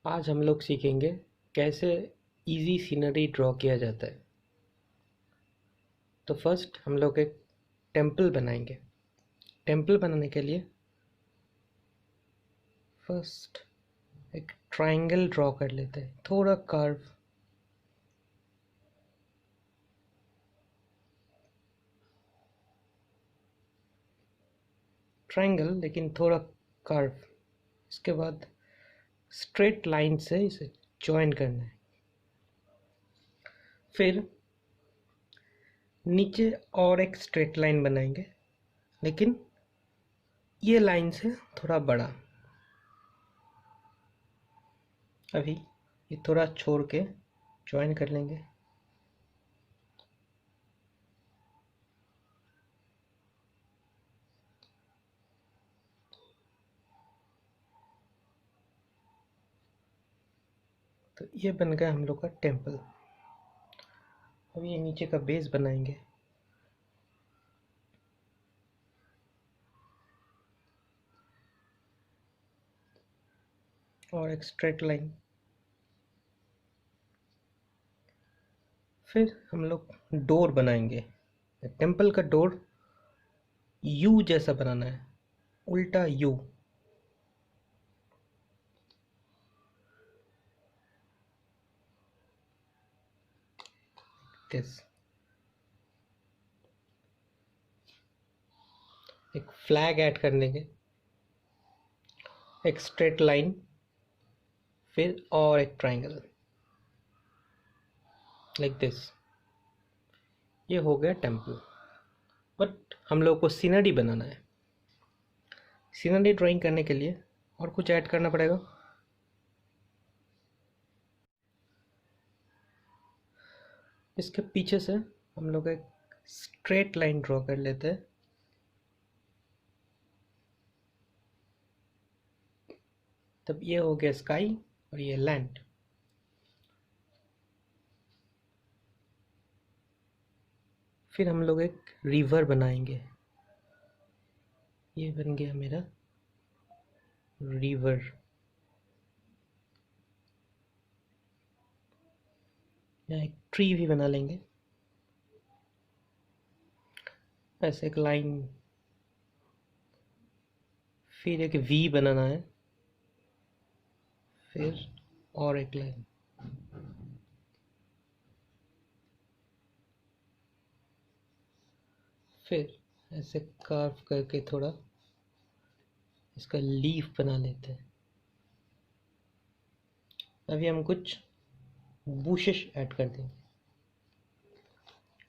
आज हम लोग सीखेंगे कैसे इजी सीनरी ड्रॉ किया जाता है। तो फर्स्ट हम लोग एक टेम्पल बनाएंगे। टेम्पल बनाने के लिए फर्स्ट एक ट्रायंगल ड्रॉ कर लेते हैं, थोड़ा कर्व। ट्रायंगल लेकिन थोड़ा कर्व। इसके बाद स्ट्रेट लाइन से इसे जॉइन करना है। फिर नीचे और एक स्ट्रेट लाइन बनाएंगे, लेकिन ये लाइन से थोड़ा बड़ा। अभी ये थोड़ा छोड़ के जॉइन कर लेंगे। तो ये बन गया हम लोग का टेम्पल। अब ये नीचे का बेस बनाएंगे। और एक स्ट्रेट लाइन। फिर हम लोग डोर बनाएंगे। टेम्पल का डोर यू जैसा बनाना है, उल्टा यू। दिस एक फ्लैग ऐड कर देंगे, एक स्ट्रेट लाइन, फिर और एक ट्रायंगल लाइक दिस। ये हो गया टेम्पल। बट हम लोग को सीनरी बनाना है। सीनरी ड्राइंग करने के लिए और कुछ ऐड करना पड़ेगा। इसके पीछे से हम लोग एक स्ट्रेट लाइन ड्रॉ कर लेते हैं। तब ये हो गया स्काई और ये लैंड। फिर हम लोग एक रिवर बनाएंगे। ये बन गया मेरा रिवर। यहाँ एक ट्री भी बना लेंगे। ऐसे एक लाइन, फिर एक वी बनाना है, फिर और एक लाइन। फिर ऐसे कार्व करके थोड़ा इसका लीफ बना लेते हैं। अभी हम कुछ बुशेस ऐड कर देंगे।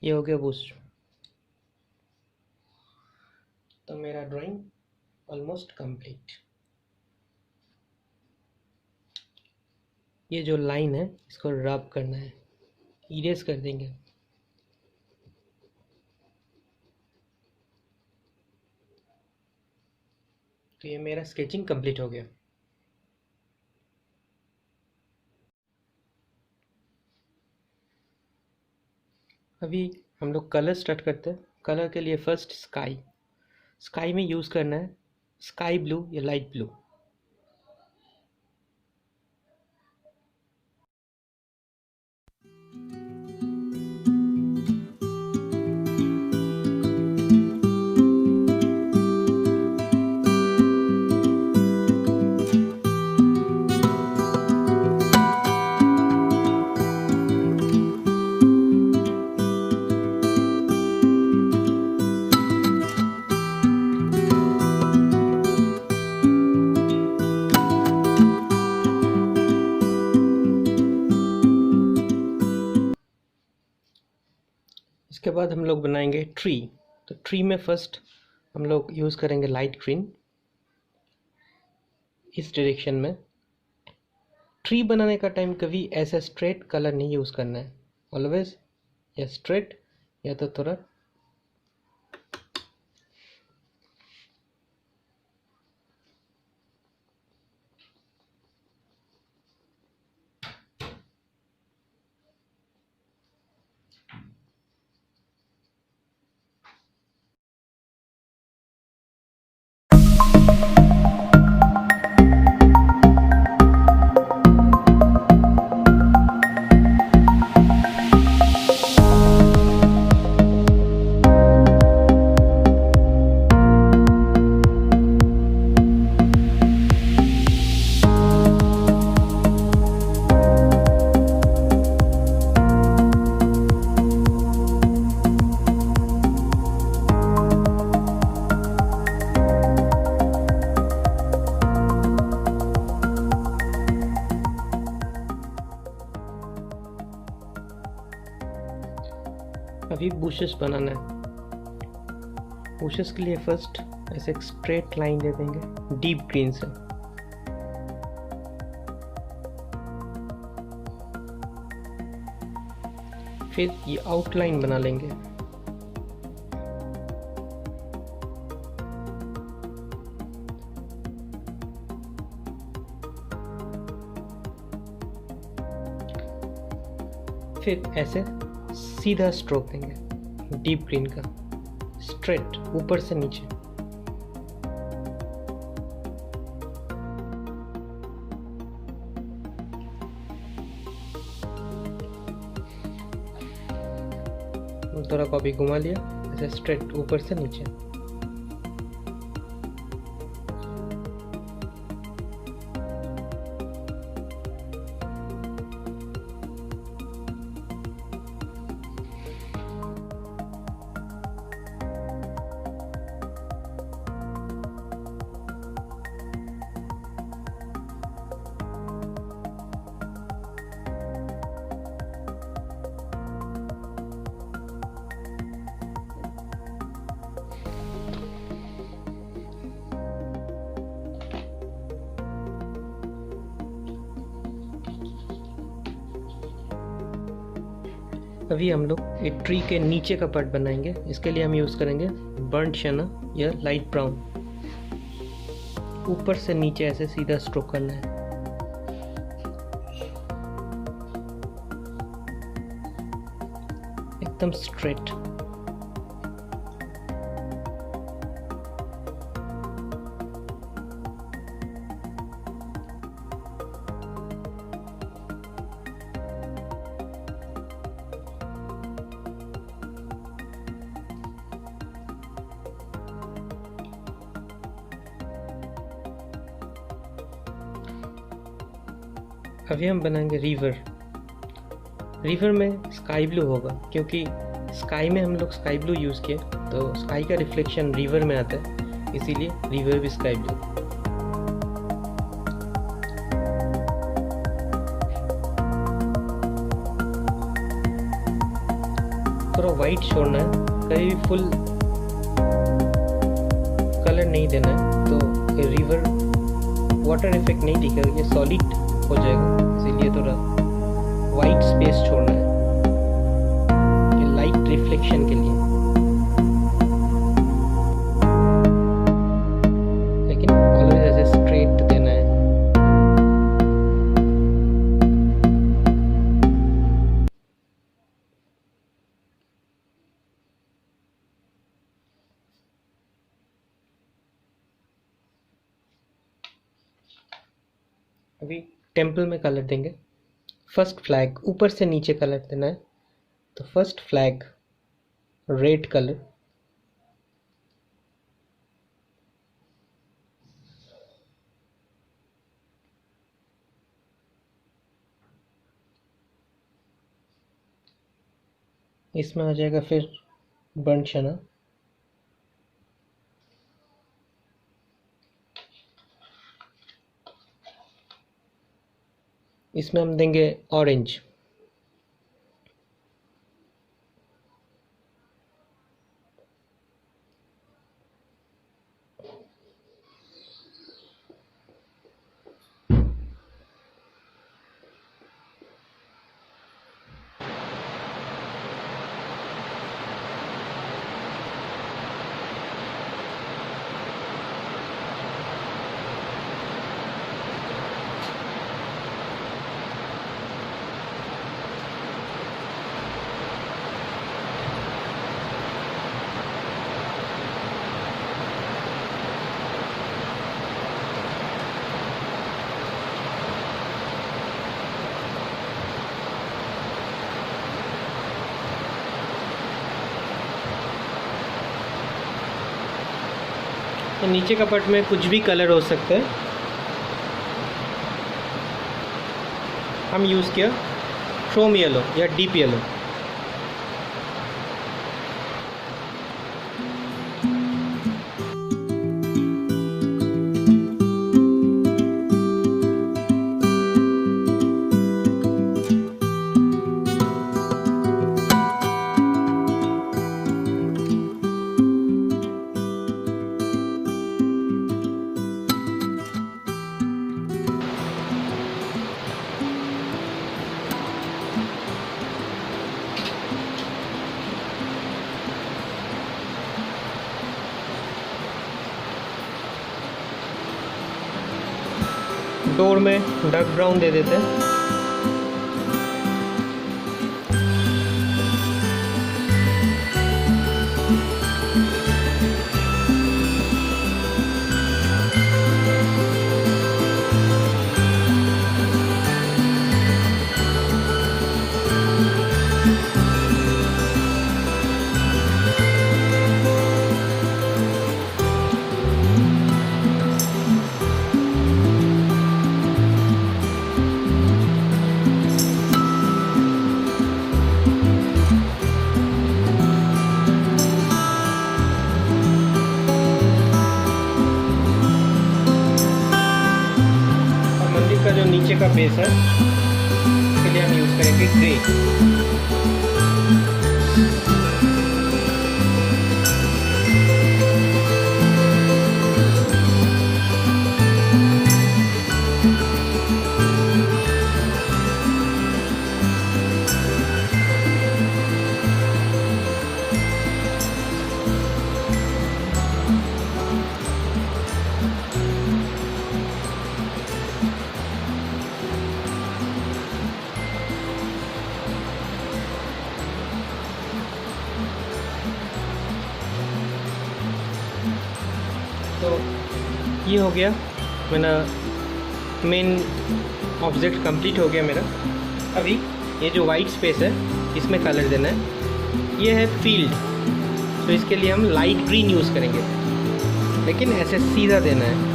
ये हो गया बुश। तो मेरा ड्राइंग ऑलमोस्ट कंप्लीट। ये जो लाइन है इसको रब करना है, इरेज कर देंगे। तो ये मेरा स्केचिंग कंप्लीट हो गया। अभी हम लोग कलर स्टार्ट करते हैं। कलर के लिए फर्स्ट स्काई। स्काई में यूज़ करना है स्काई ब्लू या लाइट ब्लू। इसके बाद हम लोग बनाएंगे ट्री। तो ट्री में फर्स्ट हम लोग यूज़ करेंगे लाइट ग्रीन इस डायरेक्शन में। ट्री बनाने का टाइम कभी ऐसा स्ट्रेट कलर नहीं यूज़ करना है, ऑलवेज या स्ट्रेट या तो थोड़ा अभी बुशेस बनाना है। बुशेस के लिए फर्स्ट ऐसे एक स्ट्रेट लाइन दे देंगे डीप ग्रीन से। फिर ये आउटलाइन बना लेंगे। फिर ऐसे सीधा स्ट्रोक देंगे डीप ग्रीन का, स्ट्रेट ऊपर से नीचे। थोड़ा कॉपी घुमा लिया, ऐसे स्ट्रेट ऊपर से नीचे। अभी हम लोग एक ट्री के नीचे का पार्ट बनाएंगे। इसके लिए हम यूज़ करेंगे बर्न्ट शना या लाइट ब्राउन। ऊपर से नीचे ऐसे सीधा स्ट्रोक करना है। एकदम स्ट्रेट। अभी हम बनाएंगे रिवर। रिवर में स्काई ब्लू होगा, क्योंकि स्काई में हम लोग स्काई ब्लू यूज़ किए, तो स्काई का रिफ्लेक्शन रिवर में आता है, इसीलिए रिवर भी स्काई ब्लू। थोड़ा वाइट छोड़ना है, कभी भी फुल कलर नहीं देना है, तो रिवर वाटर इफेक्ट नहीं दिखेगा, ये सॉलिड हो जाएगा। इसीलिए थोड़ा वाइट स्पेस छोड़ना है कि लाइट रिफ्लेक्शन के लिए, लेकिन ऑलवेज ऐसे स्ट्रेट देना है। अभी टेम्पल में कलर देंगे। फर्स्ट फ्लैग ऊपर से नीचे कलर देना है, तो फर्स्ट फ्लैग रेड कलर, इसमें आ जाएगा फिर बर्न्ट शना, इसमें हम देंगे ऑरेंज, तो नीचे का पार्ट में कुछ भी कलर हो सकता है। हम यूज़ किया क्रोम येलो या डीप येलो। डोर में डार्क ब्राउन दे देते हैं। जो नीचे का बेस है इसके लिए हम यूज़ करेंगे ग्रे। तो ये हो गया मेरा मेन ऑब्जेक्ट कंप्लीट हो गया मेरा। अभी ये जो वाइट स्पेस है इसमें कलर देना है। ये है फील्ड, तो इसके लिए हम लाइट ग्रीन यूज़ करेंगे, लेकिन ऐसे सीधा देना है।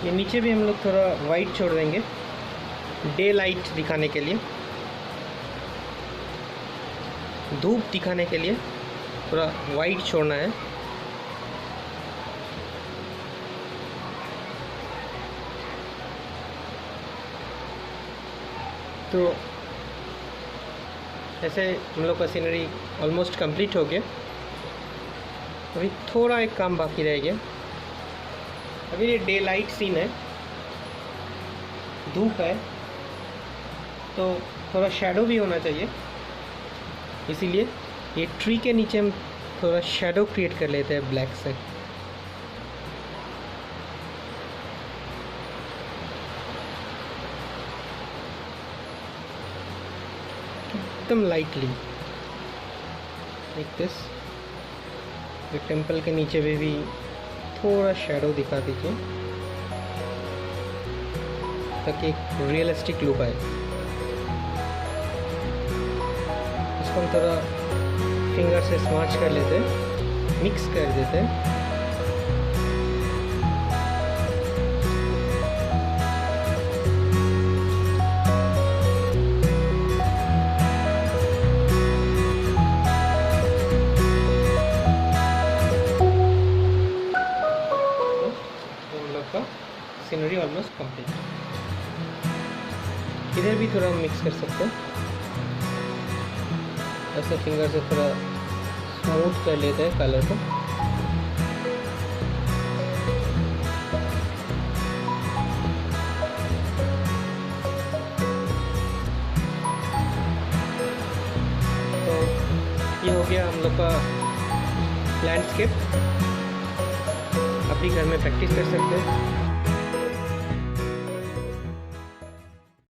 ये नीचे भी हम लोग थोड़ा वाइट छोड़ देंगे डे लाइट दिखाने के लिए, धूप दिखाने के लिए थोड़ा वाइट छोड़ना है। तो ऐसे हम लोग का सीनरी ऑलमोस्ट कंप्लीट हो गया। अभी थोड़ा एक काम बाकी रह गया। अभी ये डे लाइट सीन है, धूप है, तो थोड़ा शैडो भी होना चाहिए, इसीलिए ये ट्री के नीचे हम थोड़ा शैडो क्रिएट कर लेते हैं ब्लैक से। एकदम लाइटली लाइक दिस। टेम्पल के नीचे भी थोड़ा शैडो दिखा दीजिए ताकि एक रियलिस्टिक लुक आए। इसको हम थोड़ा फिंगर से स्मैच कर लेते हैं, मिक्स कर देते हैं। Scenery almost complete. इधर भी थोड़ा मिक्स कर सकते हैं, ऐसे फिंगर से थोड़ा स्मूथ कर लेते हैं कलर को। तो ये हो गया हम लोग का लैंडस्केप। अपनी घर में प्रैक्टिस कर सकते हैं।